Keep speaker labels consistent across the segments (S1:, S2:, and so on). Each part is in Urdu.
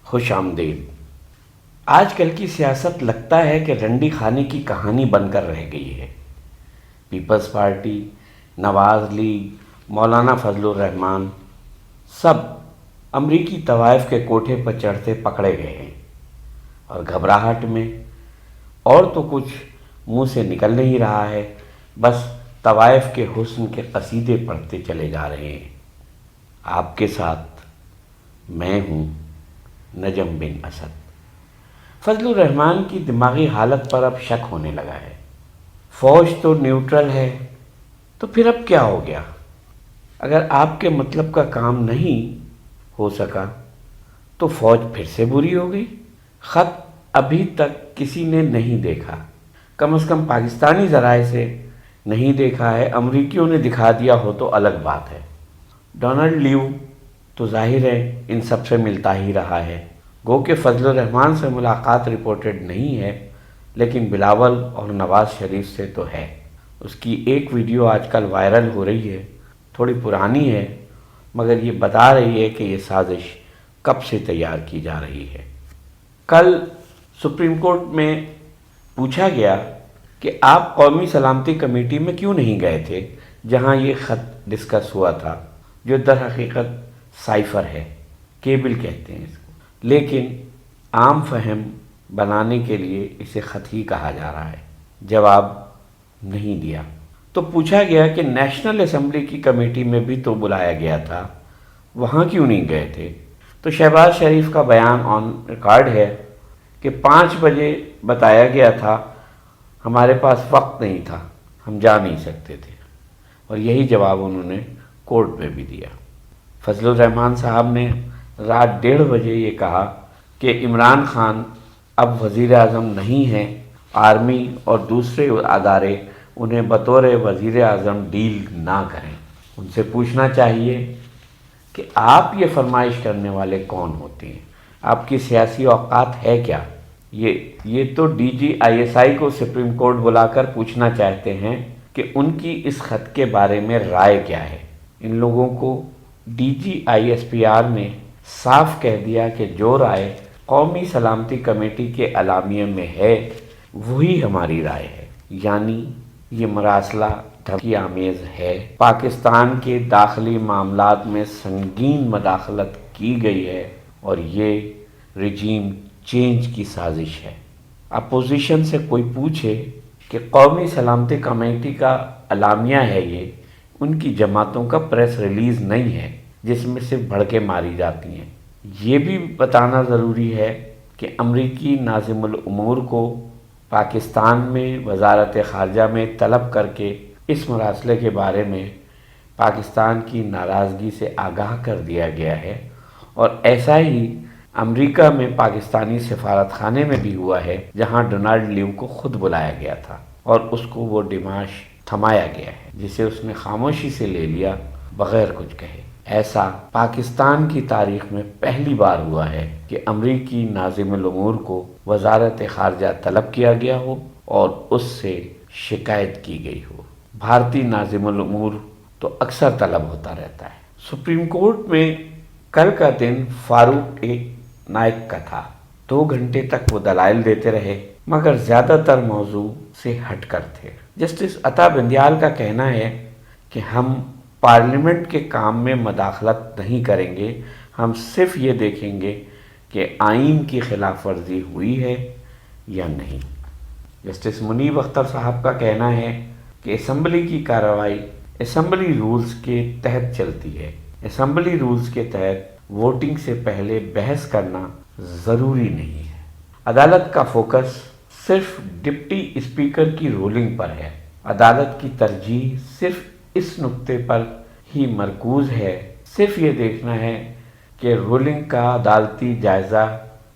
S1: خوش آمدید۔ آج کل کی سیاست لگتا ہے کہ رنڈی خانے کی کہانی بن کر رہ گئی ہے۔ پیپلز پارٹی، نواز لیگ، مولانا فضل الرحمان سب امریکی طوائف کے کوٹھے پر چڑھتے پکڑے گئے ہیں اور گھبراہٹ میں اور تو کچھ منہ سے نکل نہیں رہا ہے، بس طوائف کے حسن کے قصیدے پڑھتے چلے جا رہے ہیں۔ آپ کے ساتھ میں ہوں نجم بن اسد۔ فضل الرحمان کی دماغی حالت پر اب شک ہونے لگا ہے۔ فوج تو نیوٹرل ہے، تو پھر اب کیا ہو گیا؟ اگر آپ کے مطلب کا کام نہیں ہو سکا تو فوج پھر سے بری ہو گئی۔ خط ابھی تک کسی نے نہیں دیکھا، کم از کم پاکستانی ذرائع سے نہیں دیکھا ہے۔ امریکیوں نے دکھا دیا ہو تو الگ بات ہے۔ ڈونلڈ لیو تو ظاہر ہے ان سب سے ملتا ہی رہا ہے، گو کہ فضل الرحمان سے ملاقات رپورٹڈ نہیں ہے، لیکن بلاول اور نواز شریف سے تو ہے۔ اس کی ایک ویڈیو آج کل وائرل ہو رہی ہے، تھوڑی پرانی ہے، مگر یہ بتا رہی ہے کہ یہ سازش کب سے تیار کی جا رہی ہے۔ کل سپریم کورٹ میں پوچھا گیا کہ آپ قومی سلامتی کمیٹی میں کیوں نہیں گئے تھے جہاں یہ خط ڈسکس ہوا تھا، جو در حقیقت سائفر ہے، کیبل کہتے ہیں اس کو، لیکن عام فہم بنانے کے لیے اسے خط ہی کہا جا رہا ہے۔ جواب نہیں دیا۔ تو پوچھا گیا کہ نیشنل اسمبلی کی کمیٹی میں بھی تو بلایا گیا تھا، وہاں کیوں نہیں گئے تھے؟ تو شہباز شریف کا بیان آن ریکارڈ ہے کہ 5 بجے بتایا گیا تھا، ہمارے پاس وقت نہیں تھا، ہم جا نہیں سکتے تھے، اور یہی جواب انہوں نے کورٹ میں بھی دیا۔ فضل الرحمان صاحب نے رات 1:30 بجے یہ کہا کہ عمران خان اب وزیر اعظم نہیں ہیں، آرمی اور دوسرے ادارے انہیں بطور وزیر اعظم ڈیل نہ کریں۔ ان سے پوچھنا چاہیے کہ آپ یہ فرمائش کرنے والے کون ہوتے ہیں؟ آپ کی سیاسی اوقات ہے کیا؟ یہ تو D G I S I کو سپریم کورٹ بلا کر پوچھنا چاہتے ہیں کہ ان کی اس خط کے بارے میں رائے کیا ہے۔ ان لوگوں کو D G I S P R نے صاف کہہ دیا کہ جو رائے قومی سلامتی کمیٹی کے اعلامیے میں ہے وہی ہماری رائے ہے، یعنی یہ مراسلہ دھمکی آمیز ہے، پاکستان کے داخلی معاملات میں سنگین مداخلت کی گئی ہے اور یہ رجیم چینج کی سازش ہے۔ اپوزیشن سے کوئی پوچھے کہ قومی سلامتی کمیٹی کا اعلامیہ ہے، یہ ان کی جماعتوں کا پریس ریلیز نہیں ہے جس میں صرف بھڑکے ماری جاتی ہیں۔ یہ بھی بتانا ضروری ہے کہ امریکی ناظم الامور کو پاکستان میں وزارت خارجہ میں طلب کر کے اس مراسلے کے بارے میں پاکستان کی ناراضگی سے آگاہ کر دیا گیا ہے، اور ایسا ہی امریکہ میں پاکستانی سفارت خانے میں بھی ہوا ہے، جہاں ڈونلڈ لیو کو خود بلایا گیا تھا اور اس کو وہ ڈیمانش تھمایا گیا ہے جسے اس نے خاموشی سے لے لیا بغیر کچھ کہے۔ ایسا پاکستان کی تاریخ میں پہلی بار ہوا ہے کہ امریکی ناظم الامور کو وزارت خارجہ طلب کیا گیا ہو اور اس سے شکایت کی گئی ہو۔ بھارتی ناظم الامور تو اکثر طلب ہوتا رہتا ہے۔ سپریم کورٹ میں کل کا دن فاروق نائک کا تھا۔ 2 گھنٹے تک وہ دلائل دیتے رہے، مگر زیادہ تر موضوع سے ہٹ کر تھے۔ جسٹس عطا بندیال کا کہنا ہے کہ ہم پارلیمنٹ کے کام میں مداخلت نہیں کریں گے، ہم صرف یہ دیکھیں گے کہ آئین کی خلاف ورزی ہوئی ہے یا نہیں۔ جسٹس منیب اختر صاحب کا کہنا ہے کہ اسمبلی کی کارروائی اسمبلی رولز کے تحت چلتی ہے، اسمبلی رولز کے تحت ووٹنگ سے پہلے بحث کرنا ضروری نہیں ہے۔ عدالت کا فوکس صرف ڈپٹی اسپیکر کی رولنگ پر ہے، عدالت کی ترجیح صرف اس نقطے پر ہی مرکوز ہے، صرف یہ دیکھنا ہے کہ رولنگ کا عدالتی جائزہ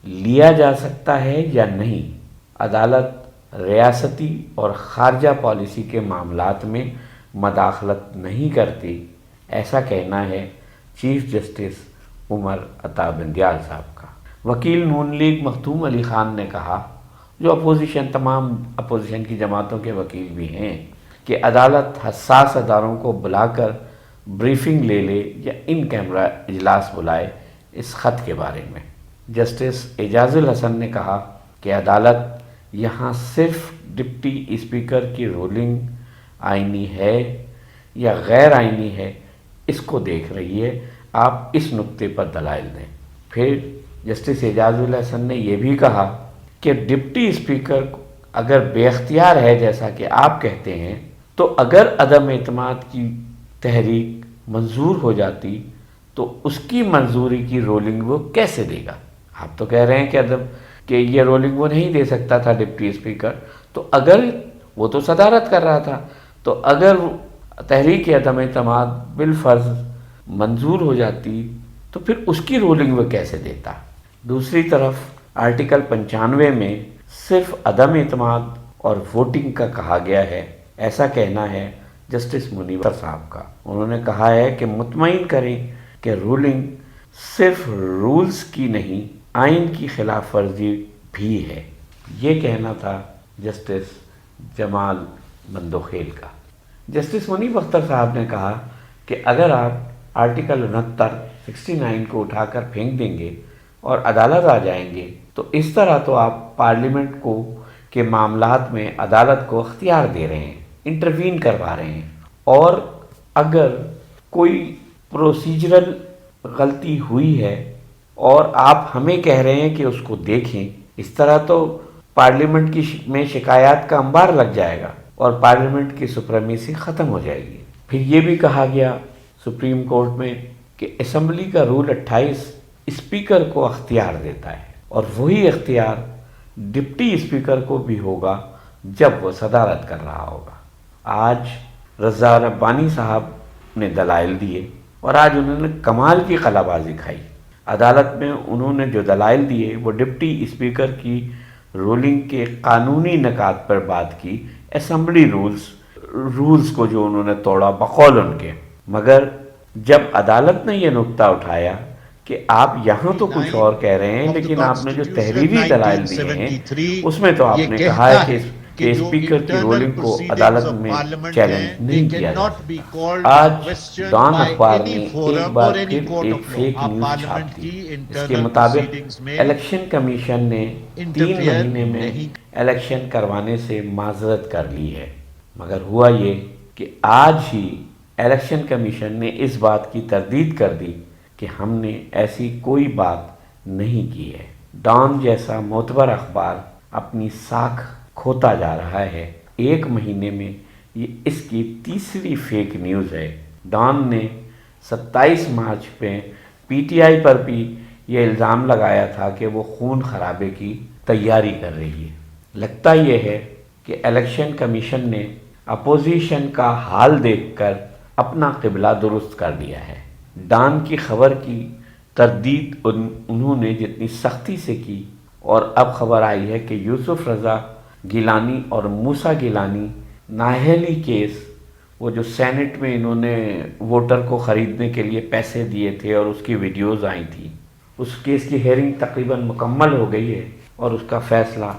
S1: لیا جا سکتا ہے یا نہیں۔ عدالت ریاستی اور خارجہ پالیسی کے معاملات میں مداخلت نہیں کرتی، ایسا کہنا ہے چیف جسٹس عمر عطا بندیال صاحب کا۔ وکیل نون لیگ مختوم علی خان نے کہا، جو تمام اپوزیشن کی جماعتوں کے وکیل بھی ہیں، کہ عدالت حساس اداروں کو بلا کر بریفنگ لے لے یا ان کیمرہ اجلاس بلائے اس خط کے بارے میں۔ جسٹس اعجاز الحسن نے کہا کہ عدالت یہاں صرف ڈپٹی اسپیکر کی رولنگ آئینی ہے یا غیر آئینی ہے اس کو دیکھ رہی ہے، آپ اس نقطے پر دلائل دیں۔ پھر جسٹس اعجاز الحسن نے یہ بھی کہا کہ ڈپٹی اسپیکر اگر بے اختیار ہے جیسا کہ آپ کہتے ہیں، تو اگر عدم اعتماد کی تحریک منظور ہو جاتی تو اس کی منظوری کی رولنگ وہ کیسے دے گا؟ آپ تو کہہ رہے ہیں کہ یہ رولنگ وہ نہیں دے سکتا تھا ڈپٹی اسپیکر، تو اگر وہ تو صدارت کر رہا تھا، تو اگر تحریک عدم اعتماد بالفرض منظور ہو جاتی تو پھر اس کی رولنگ وہ کیسے دیتا؟ دوسری طرف آرٹیکل 95 میں صرف عدم اعتماد اور ووٹنگ کا کہا گیا ہے، ایسا کہنا ہے جسٹس منیب صاحب کا۔ انہوں نے کہا ہے کہ مطمئن کریں کہ رولنگ صرف رولز کی نہیں، آئین کی خلاف ورزی بھی ہے۔ یہ کہنا تھا جسٹس جمال مندوخیل کا۔ جسٹس منیب اختر صاحب نے کہا کہ اگر آپ آرٹیکل 69 کو اٹھا کر پھینک دیں گے اور عدالت آ جائیں گے تو اس طرح تو آپ پارلیمنٹ کو کے معاملات میں عدالت کو اختیار دے رہے ہیں، انٹروین کروا رہے ہیں، اور اگر کوئی پروسیجرل غلطی ہوئی ہے اور آپ ہمیں کہہ رہے ہیں کہ اس کو دیکھیں، اس طرح تو پارلیمنٹ میں شکایات کا انبار لگ جائے گا اور پارلیمنٹ کی سپریمیسی ختم ہو جائے گی۔ پھر یہ بھی کہا گیا سپریم کورٹ میں کہ اسمبلی کا رول 28 اسپیکر کو اختیار دیتا ہے، اور وہی اختیار ڈپٹی اسپیکر کو بھی ہوگا جب وہ صدارت کر رہا ہوگا۔ آج رضا ربانی صاحب نے دلائل دیے اور آج انہوں نے کمال کی قلع بازی کھائی۔ عدالت میں انہوں نے جو دلائل دیے وہ ڈپٹی اسپیکر کی رولنگ کے قانونی نکات پر بات کی، اسمبلی رولز کو جو انہوں نے توڑا بقول ان کے، مگر جب عدالت نے یہ نقطہ اٹھایا کہ آپ یہاں تو کچھ اور کہہ رہے ہیں لیکن آپ نے جو تحریری دلائل دیے ہیں اس میں تو آپ نے کہا ہے کہ اسپیکر کی رولنگ کو عدالت میں چیلنج نہیں کیا جا سکتا۔ آج ڈان اخبار نے ایک بار پھر ایک فیک نیوز چھاپ دی۔ اس کے مطابق الیکشن کمیشن نے 3 مہینے میں الیکشن کروانے سے معذرت کر لی ہے، مگر ہوا یہ کہ آج ہی الیکشن کمیشن نے اس بات کی تردید کر دی کہ ہم نے ایسی کوئی بات نہیں کی ہے۔ ڈان جیسا معتبر اخبار اپنی ساکھ کھوتا جا رہا ہے۔ 1 مہینے میں یہ اس کی تیسری فیک نیوز ہے۔ ڈان نے 27 مارچ پہ پی ٹی آئی پر بھی یہ الزام لگایا تھا کہ وہ خون خرابے کی تیاری کر رہی ہے۔ لگتا یہ ہے کہ الیکشن کمیشن نے اپوزیشن کا حال دیکھ کر اپنا قبلہ درست کر دیا ہے۔ ڈان کی خبر کی تردید انہوں نے جتنی سختی سے کی، اور اب خبر آئی ہے کہ یوسف رضا گیلانی اور موسیٰ گیلانی نااہلی کیس، وہ جو سینٹ میں انہوں نے ووٹر کو خریدنے کے لیے پیسے دیے تھے اور اس کی ویڈیوز آئی تھی، اس کیس کی ہیئرنگ تقریباً مکمل ہو گئی ہے اور اس کا فیصلہ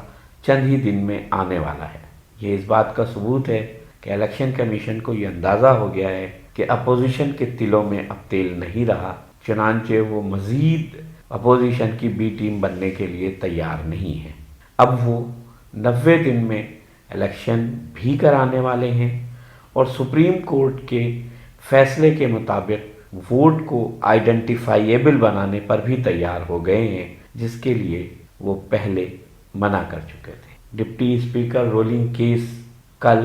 S1: چند ہی دن میں آنے والا ہے۔ یہ اس بات کا ثبوت ہے کہ الیکشن کمیشن کو یہ اندازہ ہو گیا ہے کہ اپوزیشن کے دلوں میں اب تیل نہیں رہا، چنانچہ وہ مزید اپوزیشن کی بی ٹیم بننے کے لیے تیار نہیں ہے۔ اب وہ 90 دن میں الیکشن بھی کرانے والے ہیں اور سپریم کورٹ کے فیصلے کے مطابق ووٹ کو آئیڈینٹیفائیبل بنانے پر بھی تیار ہو گئے ہیں، جس کے لیے وہ پہلے منع کر چکے تھے۔ ڈپٹی اسپیکر رولنگ کیس کل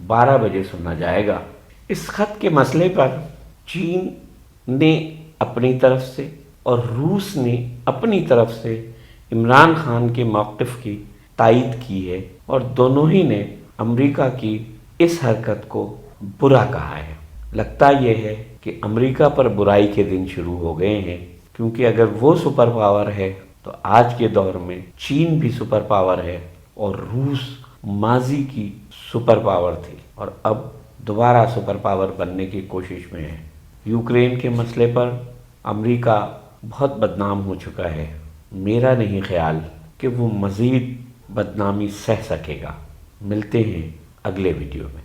S1: 12 بجے سنا جائے گا۔ اس خط کے مسئلے پر چین نے اپنی طرف سے اور روس نے اپنی طرف سے عمران خان کے موقف کی تائید کی ہے، اور دونوں ہی نے امریکہ کی اس حرکت کو برا کہا ہے۔ لگتا یہ ہے کہ امریکہ پر برائی کے دن شروع ہو گئے ہیں، کیونکہ اگر وہ سپر پاور ہے تو آج کے دور میں چین بھی سپر پاور ہے اور روس ماضی کی سپر پاور تھی اور اب دوبارہ سپر پاور بننے کی کوشش میں ہے۔ یوکرین کے مسئلے پر امریکہ بہت بدنام ہو چکا ہے۔ میرا نہیں خیال کہ وہ مزید بدنامی سہ سکے گا۔ ملتے ہیں اگلے ویڈیو میں۔